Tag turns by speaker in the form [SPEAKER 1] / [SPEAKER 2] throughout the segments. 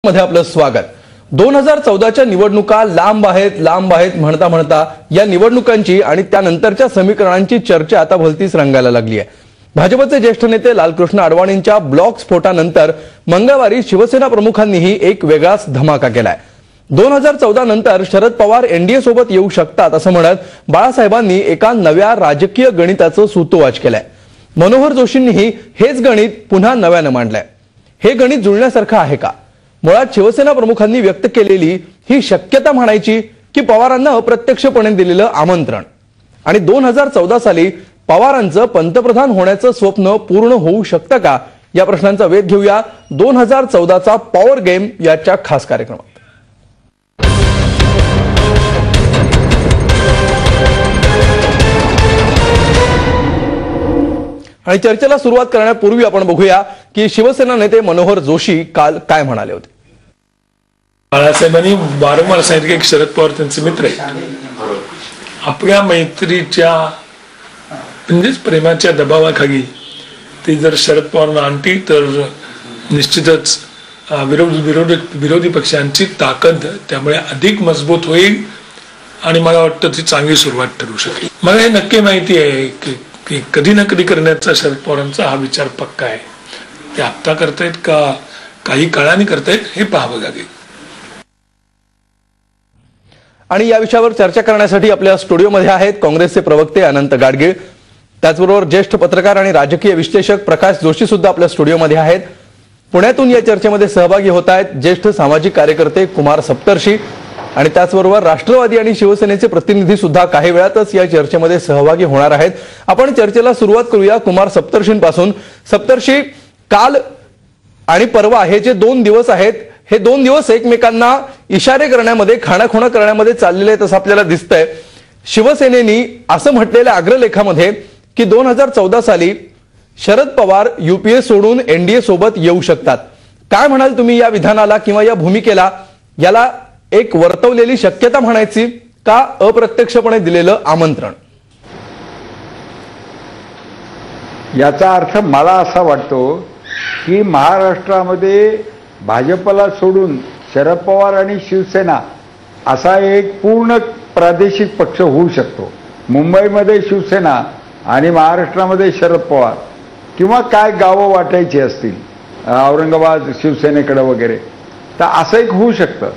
[SPEAKER 1] मध्ये आपलं स्वागत। 2014च्या निवडणुका लांब आहेत म्हणता म्हणता या निवडणुकांची आणि त्यानंतरच्या समीकरणांची चर्चा आता भलतीच रंगायला लागली आहे। भाजपचे ज्येष्ठ नेते लालकृष्ण अडवाणींच्या ब्लॉक स्फोटानंतर मंगळवारी शिवसेना प्रमुखांनीही एक वेगळाच धमाका केलाय। 2014 नंतर शरद पवार एनडीए सोबत येऊ शकतात असं म्हणत बाळासाहेबांनी एका नव्या राजकीय गणिताचं सूतोवाच केलंय। मनोहर जोशींनीही हेच गणित पुन्हा नव्याने मांडलंय। हे गणित जुळण्यासारखं आहे का? मुळात शिवसेना प्रमुखांनी व्यक्त केलेली ही शक्यता म्हणायची की पवारांना अप्रत्यक्षपणे दिलेलं आमंत्रण? आणि 2014 साली पवारांचं पंतप्रधान होण्याचं स्वप्न पूर्ण होऊ शकतं का? या प्रश्नांचा वेध घेऊया 2014चा पॉवर गेम याच्या खास कार्यक्रमात। आणि चर्चेला सुरुवात करण्यापूर्वी आपण बघूया की शिवसेना नेते मनोहर जोशी काल काय म्हणाले होते।
[SPEAKER 2] बाळासाहेबांनी वारंवार सांगितलं की शरद पवार त्यांचे मित्र आहेत। आपल्या मैत्रीच्या म्हणजेच प्रेमाच्या दबावाखाली ते जर शरद पवारांना आणतील तर निश्चितच विरोधी पक्षांची ताकद त्यामुळे अधिक मजबूत होईल आणि मला वाटतं ती चांगली सुरुवात ठरू शकेल। मला हे नक्की माहिती आहे की कधी ना कधी करण्याचा शरद पवारांचा हा विचार पक्का आहे। ते आत्ता करतायत का काही काळाने करतायत हे पाहावं लागेल।
[SPEAKER 1] आणि या विषयावर चर्चा करण्यासाठी आपल्या स्टुडिओमध्ये आहेत काँग्रेसचे प्रवक्ते अनंत गाडगीळ, त्याचबरोबर ज्येष्ठ पत्रकार आणि राजकीय विश्लेषक प्रकाश जोशी सुद्धा आपल्या स्टुडिओमध्ये आहेत। पुण्यातून या चर्चेमध्ये सहभागी होत आहेत ज्येष्ठ सामाजिक कार्यकर्ते कुमार सप्तर्षी आणि त्याचबरोबर राष्ट्रवादी आणि शिवसेनेचे प्रतिनिधी सुद्धा काही वेळातच या चर्चेमध्ये सहभागी होणार आहेत। आपण चर्चेला सुरुवात करूया कुमार सप्तर्षींपासून। सप्तर्षी, काल आणि परवा हे जे 2 दिवस आहेत, हे 2 दिवस एकमेकांना इशारे करण्यामध्ये खाणाखुणा करण्यामध्ये चाललेले आहेत असं आपल्याला दिसतंय। शिवसेनेने असं म्हटलेल्या अग्रलेखामध्ये की 2014 साली शरद पवार यूपीए सोडून एनडीए सोबत येऊ शकतात। काय म्हणाल तुम्ही या विधानाला किंवा या भूमिकेला? याला एक वर्तवलेली शक्यता म्हणायची का अप्रत्यक्षपणे दिलेलं आमंत्रण?
[SPEAKER 3] याचा अर्थ मला असा वाटतो की महाराष्ट्रामध्ये भाजपला सोडून शरद पवार आणि शिवसेना असा एक पूर्ण प्रादेशिक पक्ष होऊ शकतो। मुंबईमध्ये शिवसेना आणि महाराष्ट्रामध्ये शरद पवार, किंवा काय गावं वाटायची असतील औरंगाबाद शिवसेनेकडे वगैरे, तर असं एक होऊ शकतं।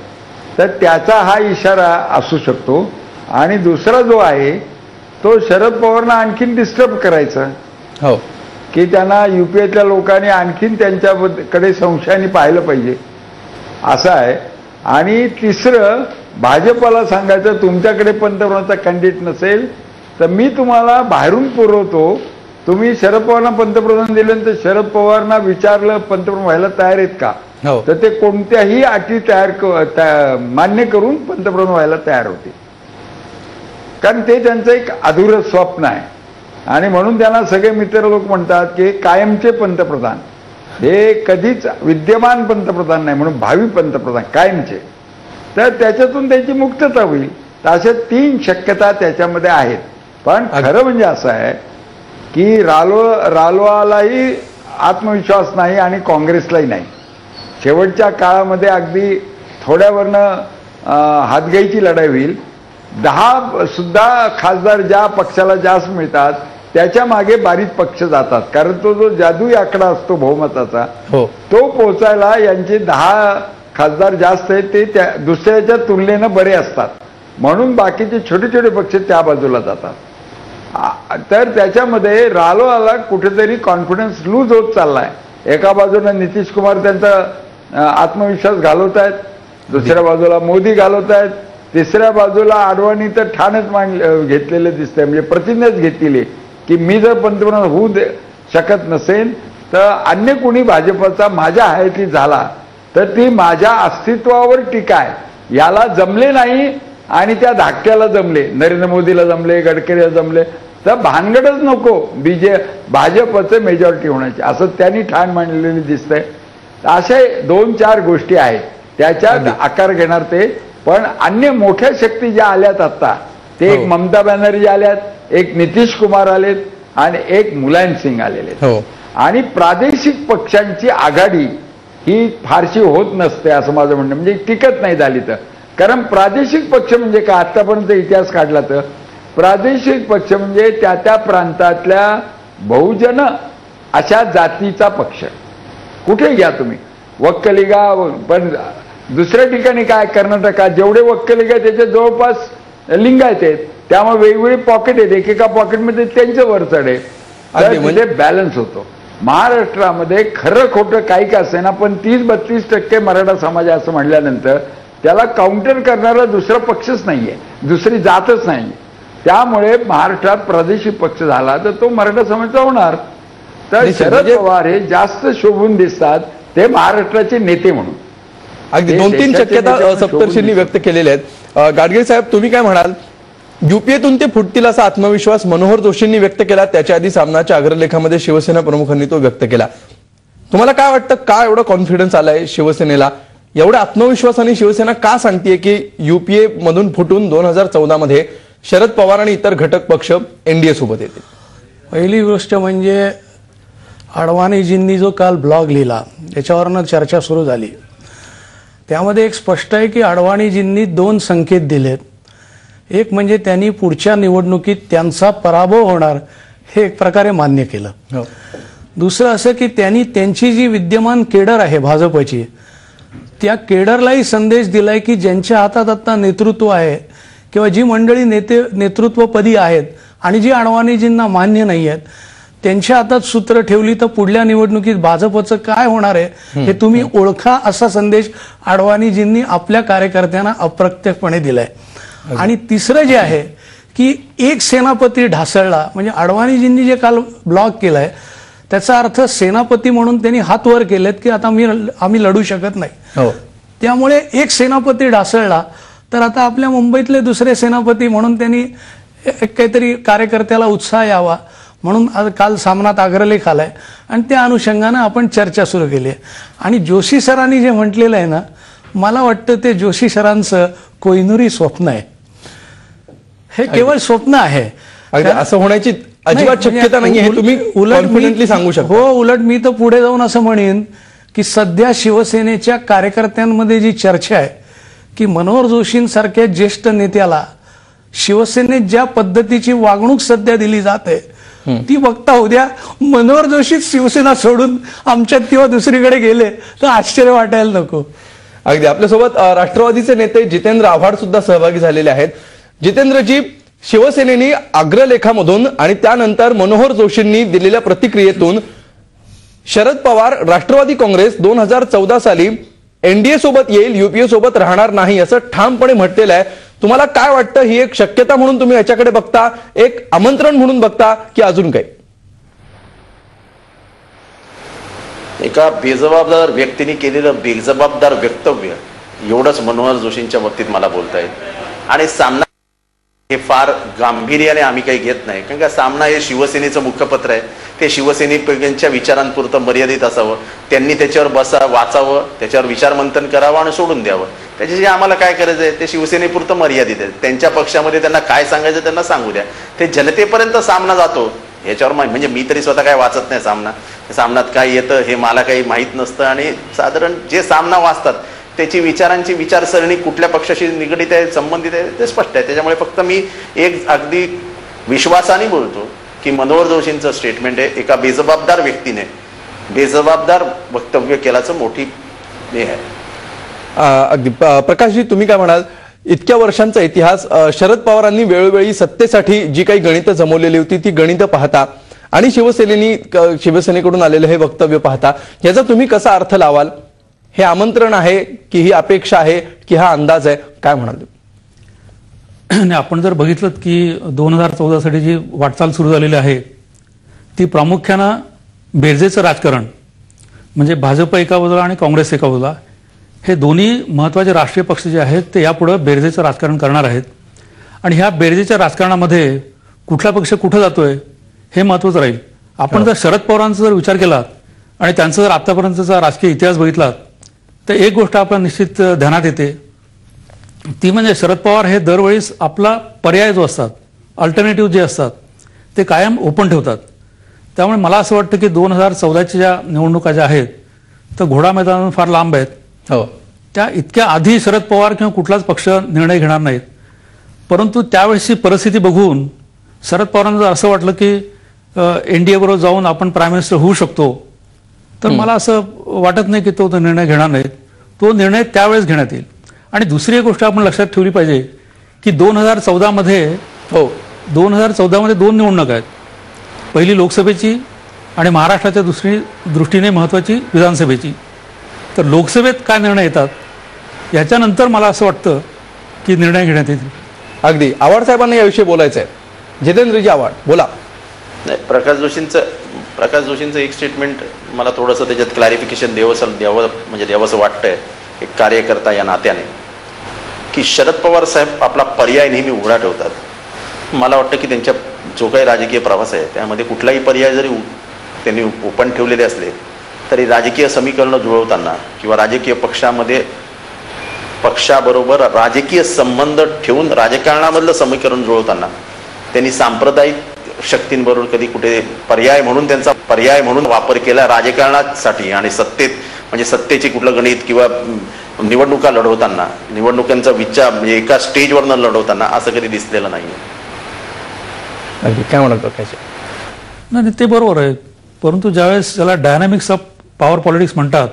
[SPEAKER 3] तर त्याचा हा इशारा असू शकतो। आणि दुसरा जो आहे तो शरद पवारांना आणखीन डिस्टर्ब करायचा,
[SPEAKER 1] हो,
[SPEAKER 3] की त्यांना यूपीएच्या लोकांनी आणखीन त्यांच्याकडे संशयाने पाहिलं पाहिजे असं आहे। आणि तिसरं, भाजपला सांगायचं तुमच्याकडे पंतप्रधानाचा कॅन्डिडेट नसेल तर मी तुम्हाला बाहेरून पुरवतो। तुम्ही शरद पवारांना पंतप्रधान दिल्यानंतर शरद पवारांना विचारलं पंतप्रधान व्हायला तयार आहेत का, तर ते कोणत्याही अटी मान्य करून पंतप्रधान व्हायला तयार होते, कारण ते त्यांचं एक अधुरं स्वप्न आहे। आणि म्हणून त्यांना सगळे मित्र लोक म्हणतात की कायमचे पंतप्रधान, हे कधीच विद्यमान पंतप्रधान नाही, म्हणून भावी पंतप्रधान कायमचे। तर त्याच्यातून त्यांची मुक्तता होईल। तर अशा 3 शक्यता त्याच्यामध्ये आहेत। पण खरं म्हणजे असं आहे की रालोआलाही आत्मविश्वास नाही आणि काँग्रेसलाही नाही। शेवटच्या काळामध्ये अगदी थोड्यावरनं हातगाईची लढाई होईल। 10 सुद्धा खासदार ज्या पक्षाला जास्त मिळतात त्याच्या मागे बारीक पक्ष जातात, कारण तो जो जादुई आकडा असतो बहुमताचा, तो पोहोचायला यांचे 10 खासदार जास्त आहेत, ते त्या दुसऱ्याच्या तुलनेनं बरे असतात, म्हणून बाकीचे छोटे छोटे पक्ष त्या बाजूला जातात। तर त्याच्यामध्ये रालोआला कुठेतरी कॉन्फिडन्स लूज होत चाललाय। एका बाजूला नितीश कुमार त्यांचा आत्मविश्वास घालवत आहेत, दुसऱ्या बाजूला मोदी घालवत आहेत, तिसऱ्या बाजूला अडवाणी तर ठाणच घेतलेले दिसतंय, म्हणजे प्रतिज्ञाच घेतलेली की मी जर पंतप्रधान होऊ शकत नसेल तर अन्य कोणी भाजपचा माझ्या हयातीत झाला तर ती माझ्या अस्तित्वावर टीका आहे। याला जमले नाही आणि त्या धाकट्याला जमले, नरेंद्र मोदीला जमले, गडकरीला जमले, तर भानगडच नको भाजपचं मेजॉरिटी होण्याची, असं त्यांनी ठाण मांडलेली दिसतंय। अशा 2-4 गोष्टी आहेत त्याच्यात आकार घेणार ते। पण अन्य मोठ्या शक्ती ज्या आल्यात आता, ते एक ममता बॅनर्जी आल्यात, एक नितीश कुमार आलेत आणि एक मुलायम सिंग आलेले। आणि प्रादेशिक पक्षांची आघाडी ही फारशी होत नसते असं माझं म्हणणं, म्हणजे टिकत नाही झाली तर. कारण प्रादेशिक पक्ष म्हणजे काय, आतापर्यंत इतिहास काढला तर प्रादेशिक पक्ष म्हणजे त्या त्या प्रांतातल्या बहुजन अशा जातीचा पक्ष. कुठे घ्या तुम्ही वक्कलिगा, पण दुसऱ्या ठिकाणी काय कर्नाटकात जेवढे वक्कलिगा त्याच्या जवळपास लिंगायत आहेत, त्यामुळे वेगवेगळी पॉकेट आहेत, एकेका पॉकेटमध्ये त्यांचं वरचढ आहे, तर तिथे बॅलन्स होतो. महाराष्ट्रामध्ये खरं खोटं काही का असेना पण 30-32% मराठा समाज असं म्हटल्यानंतर त्याला काउंटर करणारा दुसरा पक्षच नाहीये, दुसरी जातच नाही. त्यामुळे महाराष्ट्रात प्रादेशिक पक्ष झाला तर तो मराठा समाजाचा होणार. तर शरद पवार हे जास्त शोभून दिसतात ते महाराष्ट्राचे नेते म्हणून.
[SPEAKER 1] अगदी 2-3 शक्यता सप्तर्षींनी व्यक्त केलेल्या आहेत. गाडगीळ साहेब, तुम्ही काय म्हणाल? युपीएतून ते फुटतील असा आत्मविश्वास मनोहर जोशींनी व्यक्त केला, त्याच्या आधी सामनाच्या अग्रलेखामध्ये शिवसेना प्रमुखांनी तो व्यक्त केला. तुम्हाला काय वाटतं, का एवढा कॉन्फिडन्स आलाय शिवसेनेला? एवढ्या आत्मविश्वासाने शिवसेना का सांगतेय की युपीए मधून फुटून 2014 मध्ये शरद पवार आणि इतर घटक पक्ष एनडीए सोबत येतील?
[SPEAKER 4] पहिली गोष्ट म्हणजे अडवाणीजींनी जो काल ब्लॉग लिहिला त्याच्यावरनं चर्चा सुरू झाली. त्यामध्ये एक स्पष्ट आहे की अडवाणीजींनी 2 संकेत दिलेत. एक म्हणजे त्यांनी पुढच्या निवडणुकीत त्यांचा पराभव होणार हे एक प्रकारे मान्य केलं. दुसरं असं की त्यांनी त्यांची जी विद्यमान केडर आहे भाजपची, त्या केडरलाही संदेश दिलाय की ज्यांच्या हातात आता नेतृत्व आहे किंवा जी मंडळी नेतृत्वपदी आहेत आणि जी अडवाणीजींना मान्य नाही आहेत त्यांच्या हातात सूत्र ठेवली तर पुढल्या निवडणुकीत भाजपचं काय होणार आहे हे तुम्ही ओळखा, असा संदेश अडवाणीजींनी आपल्या कार्यकर्त्यांना अप्रत्यक्षपणे दिलाय. आणि तिसरं जे आहे की एक सेनापती ढासळला, म्हणजे अडवाणीजींनी जे काल ब्लॉग केलाय त्याचा अर्थ सेनापती म्हणून त्यांनी हात वर केलेत की आता आम्ही लढू शकत नाही. त्यामुळे एक सेनापती ढासळला तर आता आपल्या मुंबईतले दुसरे सेनापती म्हणून त्यांनी काहीतरी कार्यकर्त्याला उत्साह यावा म्हणून काल सामनात अग्रलेख आलाय आणि त्या अनुषंगानं आपण चर्चा सुरू केली आहे. आणि जोशी सरांनी जे म्हटलेलं आहे ना, मला वाटतं ते जोशी सरांचं कोहिनूरी स्वप्न आहे. हे केवळ स्वप्न आहे,
[SPEAKER 1] असं होण्याची अजिबात शक्यता नाही हे तुम्ही कॉन्फिडेंटली सांगू शकता.
[SPEAKER 4] हो, उलट मी तर पुढे जाऊन असं म्हणेन की सध्या शिवसेनेच्या कार्यकर्त्यांमध्ये जी चर्चा आहे की मनोहर जोशींसारख्या ज्येष्ठ नेत्याला शिवसेनेत ज्या पद्धतीची वागणूक सध्या दिली जाते ती बघता उद्या मनोहर जोशी शिवसेना सोडून आमच्यात किंवा दुसरीकडे गेले तर आश्चर्य वाटायला नको.
[SPEAKER 1] अगदी आपल्यासोबत राष्ट्रवादीचे नेते जितेंद्र आव्हाड सुद्धा सहभागी झालेले आहेत. जितेंद्रजी, शिवसेनेने अग्रलेखामधून आणि त्यानंतर मनोहर जोशींनी दिलेल्या प्रतिक्रियेतून शरद पवार राष्ट्रवादी काँग्रेस 2014 साली एनडीए सोबत येईल, युपीए सोबत राहणार नाही असं ठामपणे म्हटलेलं आहे. तुम्हाला काय वाटतं, ही एक शक्यता म्हणून तुम्ही याच्याकडे बघता, एक आमंत्रण म्हणून बघता की अजून काही?
[SPEAKER 5] एका बेजबाबदार व्यक्तीने केलेलं बेजबाबदार वक्तव्य एवढंच मनोहर जोशींच्या बाबतीत मला बोलता येईल. आणि सामना हे फार गांभीर्याने आम्ही काही घेत नाही, कारण का सामना हे शिवसेनेचं मुखपत्र आहे. ते शिवसैनिकांच्या विचारांपुरतं मर्यादित असावं. त्यांनी त्याच्यावर वाचावं, त्याच्यावर विचारमंथन करावं आणि सोडून द्यावं. त्याच्याशी आम्हाला काय करायचं आहे ते शिवसेनेपुरतं मर्यादित आहे. त्यांच्या पक्षामध्ये त्यांना काय सांगायचं त्यांना सांगू द्या. ते जनतेपर्यंत सामना जातो याच्यावर म्हणजे मी तरी स्वतः काय वाचत नाही सामना. सामन्यात काय येतं हे मला काही माहीत नसतं आणि साधारण जे सामना वाचतात त्याची विचारांची विचारसरणी कुठल्या पक्षाशी निगडीत आहे, संबंधित आहे ते स्पष्ट आहे. त्याच्यामुळे फक्त मी एक अगदी विश्वासाने बोलतो की मनोहर जोशींचं स्टेटमेंट आहे एका बेजबाबदार व्यक्तीने बेजबाबदार वक्तव्य केल्याचं मोठी हे आहे.
[SPEAKER 1] अगदी प्रकाशजी, तुम्ही काय म्हणाल? इतक्या वर्षांचा इतिहास, शरद पवारांनी वेळोवेळी सत्तेसाठी जी काही गणितं जमवलेली होती ती गणितं पाहता आणि शिवसेनेकडून आलेलं हे वक्तव्य पाहता, याचा तुम्ही कसा अर्थ लावाल? हे आमंत्रण आहे की ही अपेक्षा आहे की हा अंदाज आहे, काय म्हणाल?
[SPEAKER 6] आपण जर बघितलं की 2014 साठी जी वाटचाल सुरू झालेली आहे ती प्रामुख्यानं बेरजेचं राजकारण, म्हणजे भाजप एका बाजूला आणि काँग्रेस एका बाजूला, हे दोन्ही महत्त्वाचे राष्ट्रीय पक्ष जे आहेत ते यापुढे बेरजेचं राजकारण करणार आहेत. आणि ह्या बेरजेच्या राजकारणामध्ये कुठला पक्ष कुठं जातोय हे महत्त्वाचं राहील. आपण जर शरद पवारांचा जर विचार केला आणि त्यांचा जर आतापर्यंतचा राजकीय इतिहास बघितला तर एक गोष्ट आपल्याला निश्चित ध्यानात येते, ती म्हणजे शरद पवार हे दरवेळेस आपला पर्याय जो असतात, अल्टरनेटिव्ह जे असतात ते कायम ओपन ठेवतात. त्यामुळे मला असं वाटतं की 2014च्या ज्या निवडणुका ज्या आहेत तर घोडा मैदान फार लांब आहेत.
[SPEAKER 1] हो
[SPEAKER 6] त्या इतक्या आधी शरद पवार किंवा कुठलाच पक्ष निर्णय घेणार नाहीत. परंतु त्यावेळेसची परिस्थिती बघून शरद पवारांना जर असं वाटलं की एनडीए बरोबर जाऊन आपण प्राईम मिनिस्टर होऊ शकतो, तर मला असं वाटत नाही की तो निर्णय घेणार नाहीत. तो निर्णय त्यावेळेस घेण्यात येईल. आणि दुसरी एक गोष्ट आपण लक्षात ठेवली पाहिजे की 2014 मध्ये
[SPEAKER 1] हो
[SPEAKER 6] 2014 मध्ये 2 निवडणुका आहेत. पहिली लोकसभेची आणि महाराष्ट्राच्या दृष्टीने महत्वाची विधानसभेची. तर लोकसभेत काय निर्णय येतात याच्यानंतर मला असं वाटतं की निर्णय घेण्यात येतील.
[SPEAKER 1] अगदी. आव्हाड साहेबांना याविषयी बोलायचं आहे. जितेंद्रजी आव्हाड बोला.
[SPEAKER 5] नाही, प्रकाश जोशींचं एक स्टेटमेंट मला थोडंसं त्याच्यात क्लॅरिफिकेशन द्यावंसं वाटतंय एक कार्यकर्ता या नात्याने, की शरद पवार साहेब आपला पर्याय नेहमी उघडा ठेवतात. मला वाटतं की त्यांच्या जो काही राजकीय प्रवास आहे त्यामध्ये कुठलाही पर्याय जरी त्यांनी ओपन ठेवलेले असले तरी राजकीय समीकरणं जुळवताना किंवा राजकीय पक्षाबरोबर राजकीय संबंध ठेवून राजकारणामधलं समीकरण जुळवताना त्यांनी सांप्रदायिक शक्तींबरोबर कधी कुठे पर्याय म्हणून वापर केला राजकारणासाठी. आणि सत्तेची कुठलं गणित किंवा निवडणुका लढवताना निवडणुकांचा विचार म्हणजे एका स्टेजवरनं लढवताना असं कधी दिसलेलं नाही.
[SPEAKER 1] अगदी. काय म्हणत प्रकाश?
[SPEAKER 6] नाही ते बरोबर आहे. परंतु ज्यावेळेस त्याला डायनामिक्स ऑफ पॉवर पॉलिटिक्स म्हणतात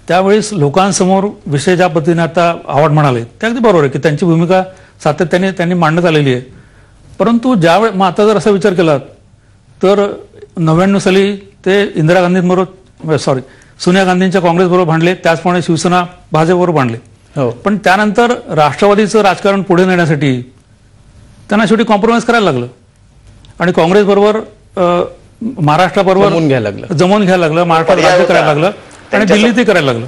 [SPEAKER 6] त्यावेळेस लोकांसमोर विषय ज्या पद्धतीने आता आव्हाड म्हणाले ते अगदी बरोबर आहे की त्यांची भूमिका सातत्याने त्यांनी मांडण्यात आलेली आहे. परंतु ज्यावेळेस मग आता जर असा विचार केला तर 99 साली ते इंदिरा गांधींबरोबर सोनिया गांधींच्या काँग्रेसबरोबर भांडले, त्याचप्रमाणे शिवसेना भाजपबरोबर भांडले.
[SPEAKER 1] हो
[SPEAKER 6] पण त्यानंतर राष्ट्रवादीचं राजकारण पुढे नेण्यासाठी त्यांना शेवटी कॉम्प्रोमाइज करायला लागलं आणि काँग्रेसबरोबर महाराष्ट्राबरोबर जमवून घ्यायला लागलं, महाराष्ट्रात राज्य करायला लागलं आणि दिल्लीत ते करायला लागलं.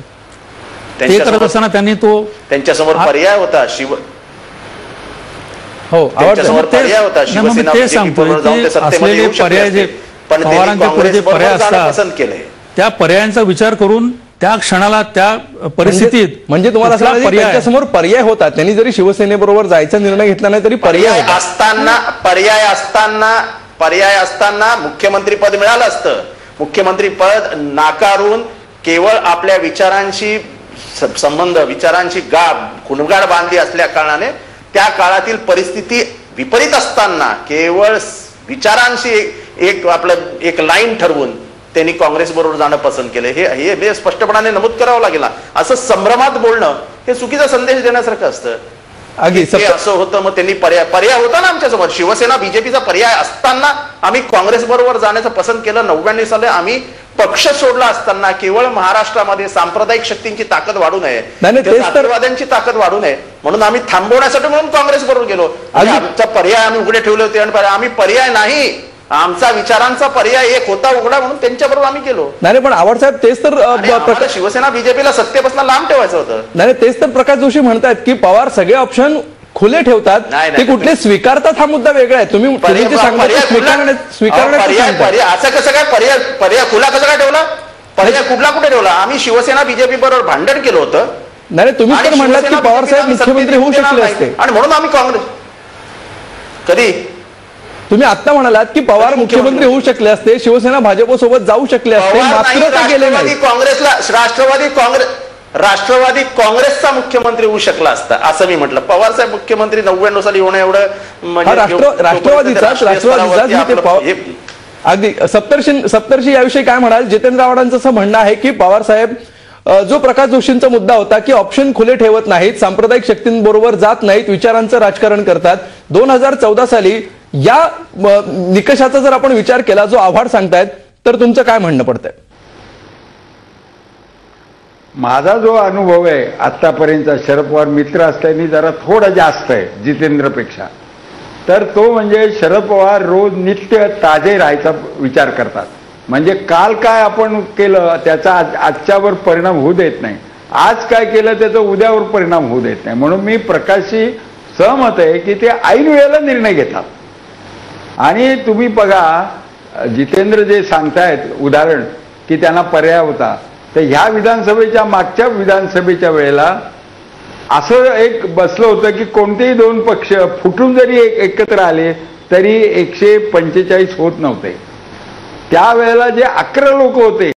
[SPEAKER 6] ते करत असताना त्यांनी तो
[SPEAKER 5] त्यांच्यासमोर पर्याय होता
[SPEAKER 6] ते सांगतोय की असलेले पर्याय जे पवारांच्या पुढे जे पर्याय असतात त्या पर्यायांचा विचार करून त्या क्षणाला त्या परिस्थितीत
[SPEAKER 1] म्हणजे तुम्हाला असं त्यांच्यासमोर पर्याय होता. त्यांनी जरी शिवसेनेबरोबर जायचा निर्णय घेतला नाही तरी पर्याय
[SPEAKER 5] असताना मुख्यमंत्री पद मिळालं असतं. मुख्यमंत्री पद नाकारून केवळ आपल्या विचारांशी खुणगाड बांधली असल्या कारणाने त्या काळातील परिस्थिती विपरीत असताना केवळ विचारांशी एक लाईन ठरवून त्यांनी काँग्रेस बरोबर जाणं पसंत केलं. हे स्पष्टपणाने नमूद करावं लागेल. असं संभ्रमात बोलणं हे चुकीचा संदेश देण्यासारखं असतं. असं होतं. मग त्यांनी पर्याय होता ना आमच्यासमोर. शिवसेना बीजेपीचा पर्याय असताना आम्ही काँग्रेस बरोबर जाण्याचं पसंत केलं. 99 साली आम्ही पक्ष सोडला असताना केवळ महाराष्ट्रामध्ये सांप्रदायिक शक्तींची ताकद वाढू नये, राष्ट्रवाद्यांची ताकद वाढू नये म्हणून आम्ही थांबवण्यासाठी म्हणून काँग्रेस बरोबर गेलो. आमचा पर्याय आम्ही उघडे ठेवले होते आणि आम्ही पर्याय नाही, आमचा विचारांचा पर्याय एक होता उघडा म्हणून त्यांच्याबरोबर आम्ही गेलो.
[SPEAKER 1] नाही पण आव्हाड साहेब तेच तर
[SPEAKER 5] शिवसेना बीजेपीला सत्तेपासून लांब ठेवायचं होतं.
[SPEAKER 1] नाही तेच तर प्रकाश जोशी म्हणतात की पवार सगळे ऑप्शन खुले ठेवतात. ते कुठले स्वीकारतात हा मुद्दा वेगळा आहे. तुम्ही
[SPEAKER 5] असं कसं काय पर्याय खुला कसं काय ठेवला? पर्याय कुठला कुठे ठेवला? आम्ही शिवसेना बीजेपी बरोबर भांडण केलं होतं.
[SPEAKER 1] नाही तुम्ही पण म्हणलात की पवार साहेब मुख्यमंत्री होऊ शकले असते
[SPEAKER 5] आणि म्हणून आम्ही काँग्रेस कधी
[SPEAKER 1] तुम्ही आता म्हणालात की पवार मुख्यमंत्री होऊ शकले असते, शिवसेना भाजपसोबत जाऊ शकले असते, मात्र ते गेले नाही.
[SPEAKER 5] काँग्रेसला राष्ट्रवादी काँग्रेसचा मुख्यमंत्री होऊ शकला असता असं मी म्हटलं. पवार साहेब मुख्यमंत्री 99 साली होणं एवढं
[SPEAKER 1] राष्ट्रवादीचाच अगदी. सप्तर्षी याविषयी काय म्हणाल? जितेंद्र आव्हाडांचं असं म्हणणं आहे की पवार साहेब जो प्रकाश जोशींचा मुद्दा होता की ऑप्शन खुले ठेवत नाहीत, सांप्रदायिक शक्तींबरोबर जात नाहीत, विचारांचं राजकारण करतात. 2014 साली या निकषाचा जर आपण विचार केला जो आव्हाड सांगतायत तर तुमचं काय म्हणणं पडतंय?
[SPEAKER 3] माझा जो अनुभव आहे आतापर्यंतचा शरद पवार मित्र असल्याने जरा थोडा जास्त आहे जितेंद्रपेक्षा. तर तो म्हणजे शरद पवार रोज नित्य ताजे राहायचा विचार करतात. म्हणजे काल काय आपण केलं त्याचा आजच्यावर परिणाम होऊ देत नाही, आज काय केलं त्याचा उद्यावर परिणाम होऊ देत नाही. म्हणून मी प्रकाशशी सहमत आहे की ते ऐन वेळेला निर्णय घेतात. आणि तुम्ही बघा जितेंद्र जे सांगतायत उदाहरण की त्यांना पर्याय होता, तर ह्या विधानसभेच्या मागच्या विधानसभेच्या वेळेला असं एक बसलं होतं की कोणतेही 2 पक्ष फुटून जरी एकत्र आले तरी 145 होत नव्हते. त्यावेळेला जे 11 लोक होते